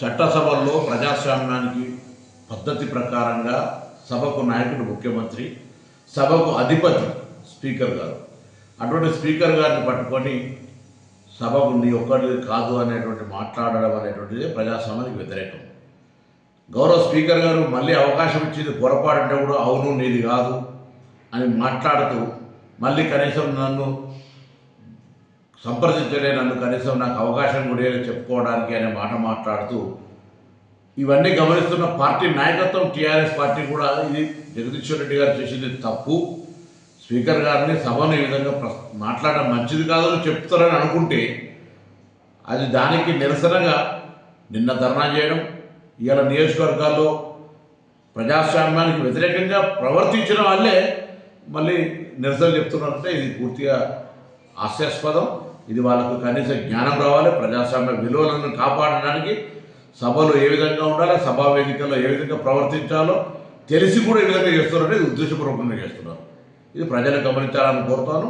చట్టసభల్లో ప్రజాస్వామ్యానికి పద్ధతి ప్రకారంగా సభకు నాయకుడు ముఖ్యమంత్రి, సభకు అధిపతి స్పీకర్ గారు. అటువంటి స్పీకర్ గారిని పట్టుకొని సభకు నీ ఒక్కటి కాదు అనేటువంటి మాట్లాడడం అనేటువంటిది ప్రజాస్వామ్యానికి వ్యతిరేకం. గౌరవ స్పీకర్ గారు మళ్ళీ అవకాశం ఇచ్చింది పొరపాటు కూడా అవును నీది కాదు అని మాట్లాడుతూ మళ్ళీ కనీసం నన్ను సంప్రదించలే, నన్ను కనీసం నాకు అవకాశం కూడా చెప్పుకోవడానికి అనే మాట మాట్లాడుతూ ఇవన్నీ గమనిస్తున్న పార్టీ నాయకత్వం టీఆర్ఎస్ పార్టీ కూడా ఇది జగదీశ్వర్ రెడ్డి గారు చేసింది తప్పు, స్పీకర్ గారిని సభను ఈ విధంగా మాట్లాడడం మంచిది కాదని చెప్తారని అనుకుంటే అది దానికి నిరసనగా నిన్న ధర్నా చేయడం, ఇవాళ నియోజకవర్గాల్లో ప్రజాస్వామ్యానికి వ్యతిరేకంగా ప్రవర్తించిన వాళ్ళే మళ్ళీ నిరసన చెప్తున్నారంటే ఇది పూర్తిగా హాస్యాస్పదం. ఇది వాళ్ళకు కనీస జ్ఞానం రావాలి. ప్రజాస్వామ్య విలువలను కాపాడడానికి సభలో ఏ విధంగా ఉండాలి, సభా వేదికల్లో ఏ విధంగా ప్రవర్తించాలో తెలిసి కూడా ఈ విధంగా చేస్తున్నారంటే ఇది ఉద్దేశపూర్వకంగా చేస్తున్నారు. ఇది ప్రజలు గమనించాలని కోరుతాను.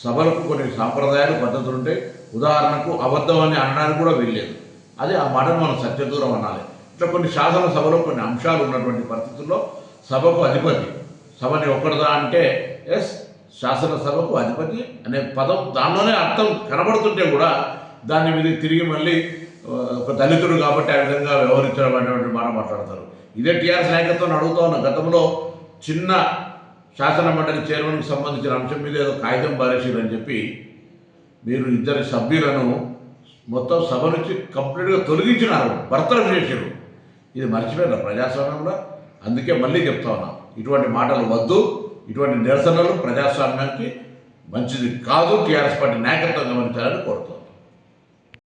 సభలకు కొన్ని సాంప్రదాయాలు పద్ధతులు ఉంటాయి. ఉదాహరణకు అబద్ధం అని అనడానికి కూడా వీల్లేదు. అది ఆ మాటను మనం సత్యదూరం అనాలి. ఇట్లా కొన్ని శాసనసభలో కొన్ని అంశాలు ఉన్నటువంటి పరిస్థితుల్లో సభకు అధిపతి, సభని ఒక్కడదా అంటే ఎస్ శాసనసభకు అధిపతి అనే పదం దానిలోనే అర్థం కనబడుతుంటే కూడా దాని మీద తిరిగి మళ్ళీ ఒక దళితుడు కాబట్టి ఆ విధంగా వ్యవహరించడం అనేటువంటి మాట మాట్లాడతారు. ఇదే టీఆర్ఎస్ నాయకత్వాన్ని అడుగుతా ఉన్న గతంలో చిన్న శాసన మండలి చైర్మన్కి సంబంధించిన అంశం మీద ఏదో కాగితం పారేసిరని చెప్పి మీరు ఇద్దరు సభ్యులను మొత్తం సభ నుంచి కంప్లీట్గా తొలగించినారు, బర్తరఫ్ చేశారు. ఇది మర్చిపోయిన ప్రజాస్వామ్యంలో. అందుకే మళ్ళీ చెప్తా ఉన్నా, ఇటువంటి మాటలు వద్దు, ఇటువంటి నిరసనలు ప్రజాస్వామ్యానికి మంచిది కాదు. టీఆర్ఎస్ పార్టీ నాయకత్వం గమనించాలని కోరుతున్నాను.